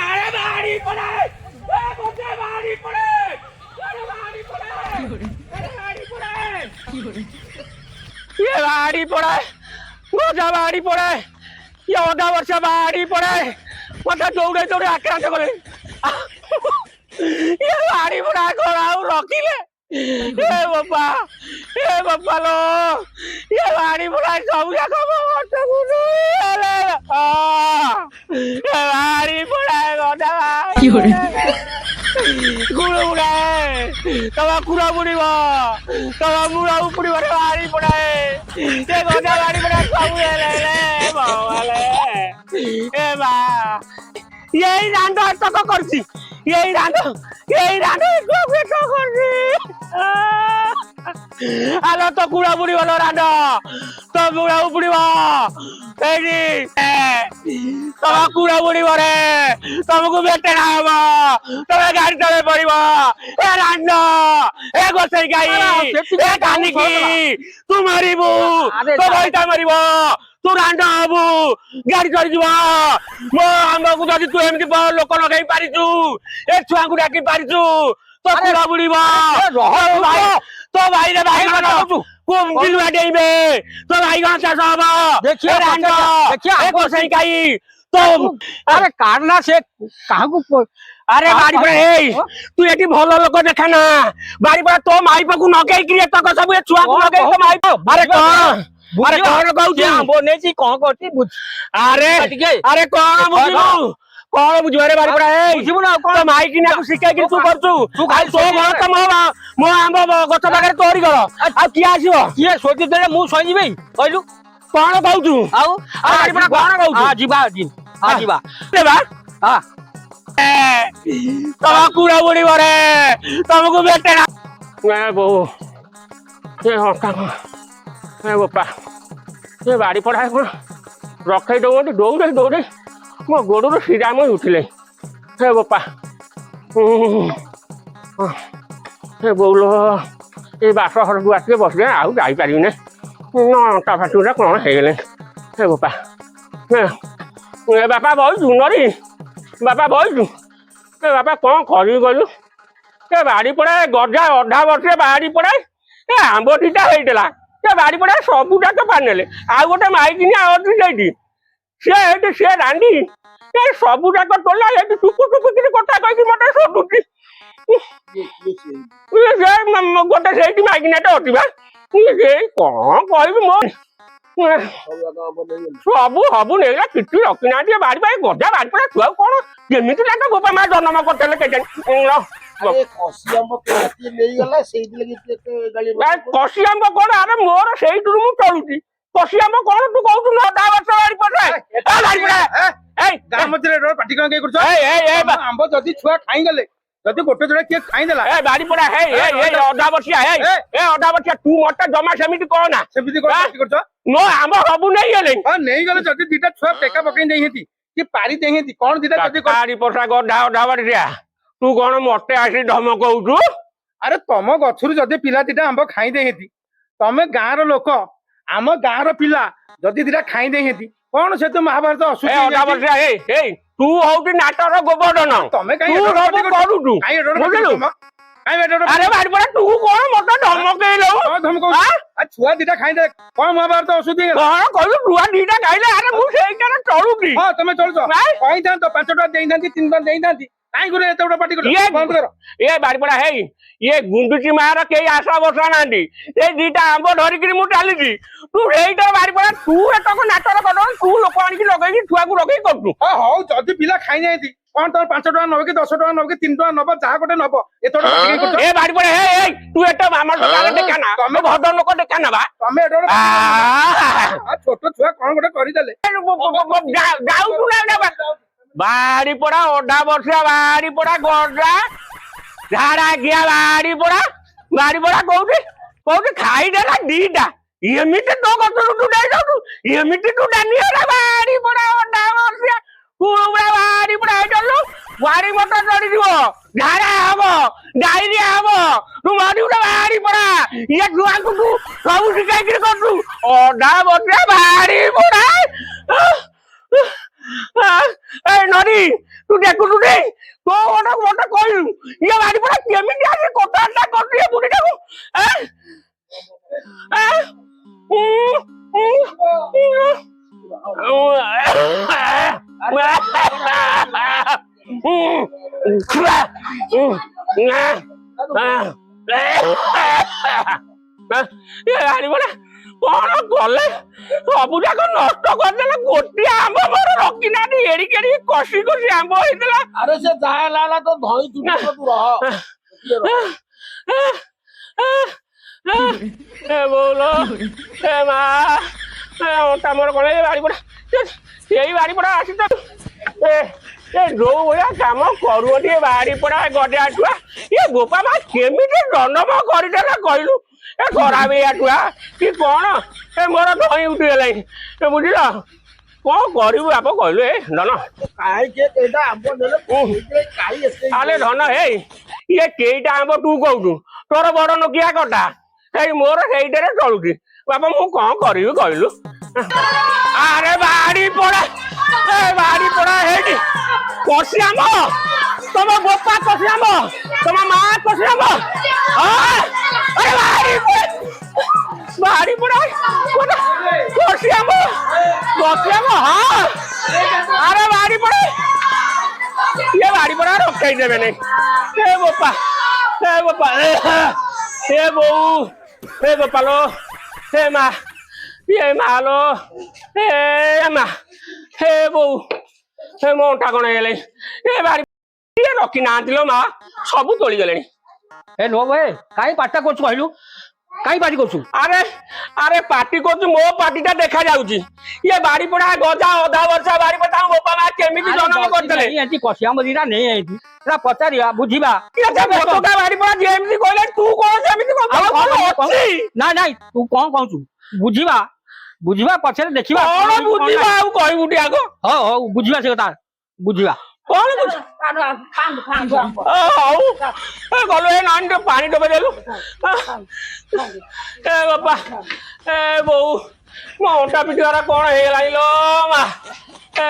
আরে বাড়ি পড়ে কোথায় বাড়ি পড়ে আরে বাড়ি পড়ে আরে বাড়ি পড়ে বাড়ি পড়ে গোজা বাড়ি পড়ে অধা বর্ষ বাড়ি পড়ে মতো দৌড়ে দৌড়ে আক্রান্ত করে বাড়ি পড়া ঘোড়াও রখিলে এ বাবা লো এ বাড়ি পড়া সব রকম বাড়ি পড়া গদা কি করে গুড়ো উড়ায় তোমার কুড়া বুড়িব তোমার মুড়া উপড়িব বাড়ি পড়ায় এ গদা বাড়ি পড়া সব এ বা এই রান্না তক করছি এই রান্না করছি আলো তো কুড়া বুড়ি হলো রান্না তো মুড়া উপড়িব এইটি তোমার কুড়া বুড়িব রে তোমাকে বেটে না হব তোমার গাড়ি তলে পড়িব এ রান্না এ গোসাই গাই এ কানিকি তু মারিবু তো বইটা মারিব তু রান্না হবু গাড়ি চড়িଯିବ ମୋ ଆମକୁ ଯଦି ତୁ ଏମିତି ଲୋକ ଲଗେଇ ପାରିଛୁ ଏ ଛୁଆଙ୍କୁ ଡାକି ପାରିଛୁ ତ କୁড়ା ବୁଡିବ ତୋ ଭାଇରେ ବାଇଗଣ ବିଲୁଆ ଡେଇବେ ତୋ ବାଇଗଣ ଚାଷ ହବ ଏ ଗୋସାଇ ଗାଈ তো আরে কার না সে কাহাকু আরে বাড়ি পড়ে এই তুই এটি ভালো লোক দেখা না বাড়ি পড়ে তো মাইপকু নগেই তক সব এ ছুয়াকু নগেই তো মাইপ আরে কଣ আরে কଣ কହୁଛି আম্বো নেছি কଣ করছি বুঝ আরে আরে কଣ বুঝିବୁ କଣ ବୁଝିବ ରେ ବାରି ପଡା ଏଇ ବୁଝିବୁ ନା କଣ ମାଇକି ନାକୁ ଶିଖେଇକି ତୁ କରୁଛୁ ଆଉ ତୋ ଘର ତ ମୋ ଆମ୍ବ ଗଛ ପାଖରେ ତୋରି ଘର ଆଉ କିଏ ଆସିବ କିଏ ଶୋଧି ଦେଲେ ମୁଁ ଶୋଇଯିବି କହିଲୁ କଣ କହୁଛୁ ଆଉ ବାରି ପଡା କଣ କହୁଛୁ ଯିବା ଯିବା ଦେବା ହଁ ତମ କୁড়ା ବୁଡିବ ରେ ତମକୁ ବେଟେ ନା ବୋଉ ଏ ହକା ଏ ବୋପା ଏ ବାରି ପଡା ରଖେଇ ଦଉନ୍ତି ଦୌଡେ ଦୌଡେ ମୋ ଗୋଡରୁ ଶିରା ମୁଁ ଉଠିଲେ ହେ ବୋପା ହେ ବୋଉଲୋ ଏ ବାସ ଘରକୁ ଆସିଲେ ବସିଲେ ଆଉ ଯାଇପାରିବିନି ନଟା ଫାଟୁରା କଣ ହେଇଗଲେ ହେ ବୋପା ଏ ବାପା ବଇଛୁ ନରି ବାପା ବଇଛୁ ଏ ବାପା କଣ କରିବି କହିଲୁ ଏ ବାଡ଼ି ପଡା ଗଜା ଅଧା ବର୍ଷରେ ବାଡ଼ି ପଡା ଏ ଆମ୍ବ ଦିଟା ହେଇଥିଲା ସେ ବାଡ଼ି ପଡା ସବୁଟା ତ ପାଣି ନେଲେ ଆଉ ଗୋଟେ ମାଇକିନି ଆଉ ସେଇଠି ସେ ରାଣ୍ଡି ଏ ସବୁ ଯାକ ଟୋଲା ଏଠି ଟୁକୁ ଟୁକୁ କିଛି କଥା କହିକି ମତେ ଶୋଧୁଛି ଗୋଟେ ସେଇଠି ମାଇକିନାଟେ ଅଛି ବା କଣ କହିବି ମୋ ସବୁ ନେଇଗଲା କିଛି ରଖିନାହାନ୍ତି ବାଡ଼ି ପାଇଁ ଗଜା ବାଡ଼ି ପଡା ଛୁଆ କଣ କେମିତି ଲାଗେ ବୋପା ମା ଜନ୍ମ କରିଥିଲେ କେଜାଣି କଷି ଆମ୍ବ କଣ ଆରେ ମୋର ସେଇଠୁ ମୁଁ ଚଳୁଛି କଷି ଆମ୍ବ କଣ ତୁ କହୁଛୁ ଅଧା ବର୍ଷ ବାଡ଼ି ପଡା ଆମ୍ବ ଯଦି ଛୁଆ ଖାଇଗଲେ ଯଦି ଗୋଟେ ଜଣେ କିଏ ଖାଇଦେଲା ଏ ବାଡ଼ି ପଡା ଅଧା ବର୍ଷିଆ ଅଧା ବର୍ଷିଆ ତୁ ମତେ ଜମା ସେମିତି କହନା ସେମିତି କରୁଛ ମୋ ଆମ୍ବ ସବୁ ନେଇଗଲେ ନେଇଗଲେ ଯଦି ଦିଟା ଛୁଆ ଟେକା ପକେଇ ଦେଇଛନ୍ତି କି ପାରି ଦେଇଛନ୍ତି କଣ ଦିଟା ଯଦି ପାରି ପୋଷା ଅଧା ବାଡ଼ିଆ ତୁ କଣ ମତେ ଆସି ଧମକଉଛୁ ଆରେ ତମ ଗଛରୁ ଯଦି ପିଲା ଦିଟା ଆମ୍ବ ଖାଇ ଦେଇଛନ୍ତି ତମେ ଗାଁର ଲୋକ ଆମ ଗାଁର ପିଲା ଯଦି ଦିଟା ଖାଇ ଦେଇଛନ୍ତି କଣ ସେ ତ ମହାଭାରତ ଅସୁବିଧା ତୁ ହଉଛୁ ନାଟର ଗୋବର୍ଦ୍ଧନ ତମେ କରୁଛୁ ଆରେ ବାଡ଼ି ପଡା ତୁ କଣ ମତେ ଧମକେଇଲୁ ଛୁଆ ଦିଟା ଖାଇଦେ କଣ ମହାଭାରତ ଅସୁବିଧା କଣ କହିଲୁ ଛୁଆ ଦିଟା ଖାଇଲେ ଆରେ ମୁଁ ସେଇଟାରେ ଚଳୁଛି ହଁ ତମେ ଚଳୁଛ କହିଥାନ୍ତ 5 ଟଙ୍କା ଦେଇଥାନ୍ତି 3 ଟଙ୍କା ଦେଇଥାନ୍ତି କାଇଁ ଗୁରେ ଏତେ ଗୋଟେ ପାଟି କରୁଛ ଏ ବାଡ଼ି ପଡା ଇଏ ଗୁଣ୍ଡୁଚି ମାର କେହି ଆଶା ବସା ନାହାନ୍ତି ଏ ଦିଟା ଆମ୍ବ ଧରିକିରି ମୁଁ ଚାଲିଛି ତୁ ସେଇଟା ବାଡ଼ି ପଡା ତୁ ଏତକ ନାଟର କରିଦେବୁ ତୁ ଲୋକ ଆଣିକି ଲଗେଇକି ଛୁଆକୁ ରଖେଇ କରୁଛୁ ହଉ ଯଦି ପିଲା ଖାଇନାହାନ୍ତି କଣ ତମର 5 ଟଙ୍କା ନବ କି 10 ଟଙ୍କା ନବ କି 3 ଟଙ୍କା ନବ ଯାହା ଗୋଟେ ନବ ଏ ବାଡ଼ି ପଡା ତୁ ଏଟା ମାମା ଦେଖା ନା ତମେ ଭଦ୍ର ଲୋକ ଦେଖା ନା ବା ତମେ ଛୋଟ ଛୁଆ କଣ ଗୋଟେ କରିଦେଲେ ଯାଉଛୁ ନା ବାଡ଼ି ପଡା ଅଧା ବର୍ଷିଆ ବାଡ଼ି ପଡା ଗଜା ଝାଡା ଗିଆ ବାଡ଼ି ପଡା କୋଉଠି ଖାଇଦେଲା ଦିଟା ଏମିତି ତୋ ଗଛରୁ ତୁ ନେଇ ଯାଉଛୁ ଏମିତି ତୁ ଡାନି ହେଲା ବାଡ଼ି ପଡା ଅଧା ବର୍ଷିଆ କୁଳୁଗୁଳା ବାଡ଼ି ପଡା ହେଇଗଲୁ ଗାଡି ମଟର ଚଢିଯିବ ଝାଡା ହବ ଡାଇରିଆ ହବ ତୁ ମରିବୁ ବାହାରି ପଡା ଇଏ ଛୁଆଙ୍କୁ ତୁ ସବୁ ଶିଖାଇକିରି କରୁଛୁ ଅଧା ବର୍ଷିଆ ବାହାରି ପଡା ତୁ ଦେଖୁଛୁ ଟି ତୋ ଗୋଟେ କହିଲୁ ଇଏ ବାଡି ପଡା କେମିତି ଆସି କଥାବାର୍ତ୍ତା କରୁଛି ଏ ବୁଢୀଟାକୁ କଣ କଲେ ସବୁ ଯାକ ନଷ୍ଟ କରିଦେଲେ ଗୋଟିଏ ଆମ୍ବ ମୋର ରଖିନାହାନ୍ତି ଏଡିକି ଏଡିକି କଷି କଷି ଆମ୍ବ ହେଇଥିଲା ଆରେ ସେ ଯାହା ହେଲା ତ ଧଇଁ ତୁ ରହ ବୋଲ ଏ ମା ତମର କଣ ଏ ବାଡି ପଡା ସେଇ ବାଡି ପଡା ଆସି ତ ଯୋଉ ଭଳିଆ କାମ କରୁଅଛି ଏ ବାଡି ପଡା ଗଡିଆ ଛୁଆ ଏ ବୋପା ମା କେମିତି ଜନ୍ମ କରିଦେଲା କହିଲୁ ଏ ଖରାପ ଏଇଆ ଛୁଆ କି କଣ ଏ ମୋର ଧଇଁ ଉଠିଗଲାଣି ଏ ବୁଝିଲ କଣ କରିବୁ ବାପ କହିଲୁ ଏ ଧନ ଆଲେ ଧନ ହେଇ ଇଏ କେଇଟା ଆମ୍ବ ତୁ କହୁଛୁ ତୋର ବଡ ନୋକିଆ କଟା ହେଇ ମୋର ସେଇଟାରେ ଚଳୁଛି ବାପା ମୁଁ କଣ କରିବି କହିଲୁ ଆରେ ବାଡି ପଡା ହେଇଠି କଷି ଆମ୍ବ ତମ ବୋପା କଷି ଆମ୍ବ ତମ ମା କଷି ଆମ୍ବ ବାଡି ପଡା କଷି ଆମ୍ବ ହଁ ଆରେ ବାଡି ପଡା ଇଏ ବାଡି ପଡା ରଖେଇ ଦେବେ ନାଇଁ ଏ ବୋପା ଏ ବୋଉ ଏ ବୋପାଲୋ ଏ ମା ଏ ମାଲୋ ଏ ମା ଏ ବୋଉ ଏ ମୋ ଅଣ୍ଟା କଣ ହେଇଗଲାଣି ଏ ବାଡି ରଖି ନାହାନ୍ତି ଲୋ ମା ସବୁ ତୋଳିଗଲେଣି ଏ ନୋ ଭାଇ କାଇଁ ପାଟିଟା କରୁଛୁ କହିଲୁ କାଇଁ ପାଟି କରୁଛୁ ଆରେ ପାଟି କରୁଛୁ ମୋ ପାଟିଟା ଦେଖା ଯାଉଛି ଇଏ ବାଡି ପଡା ଗଜା ଅଧା ବର୍ଷା ବାଡି ପଡା ବୋପା ମା କେମିତି ଜନ୍ମ କରିଦେଲେ ଏଠି କଷିଆ ମଦିରା ନେଇ ଆଇଛି ନା ପଚାରିବା ବୁଝିବା ବାଡି ପଡା ଯେମିତି କହିଲେ ତୁ କଣ ସେମିତି ନାଇଁ ନାଇଁ ତୁ କଣ କହୁଛୁ ବୁଝିବା ପଛରେ ଦେଖିବା କଣ ବୁଝିବା ଆଉ କହିବୁ ଟିକେ ଆଗ ହଉ ବୁଝିବା ସେ କଥା ବୁଝିବା କଣ ହଉ ଗଲୁ ଏ ନାନୀ ଟିକେ ପାଣି ଟୋପେ ଦେଲୁ ଏ ବାପା ଏ ବୋଉ ମୋ ଅଣ୍ଟା ପିଠିବାର କଣ ହେଇଗଲାଣି ଲୋ ମା ଏ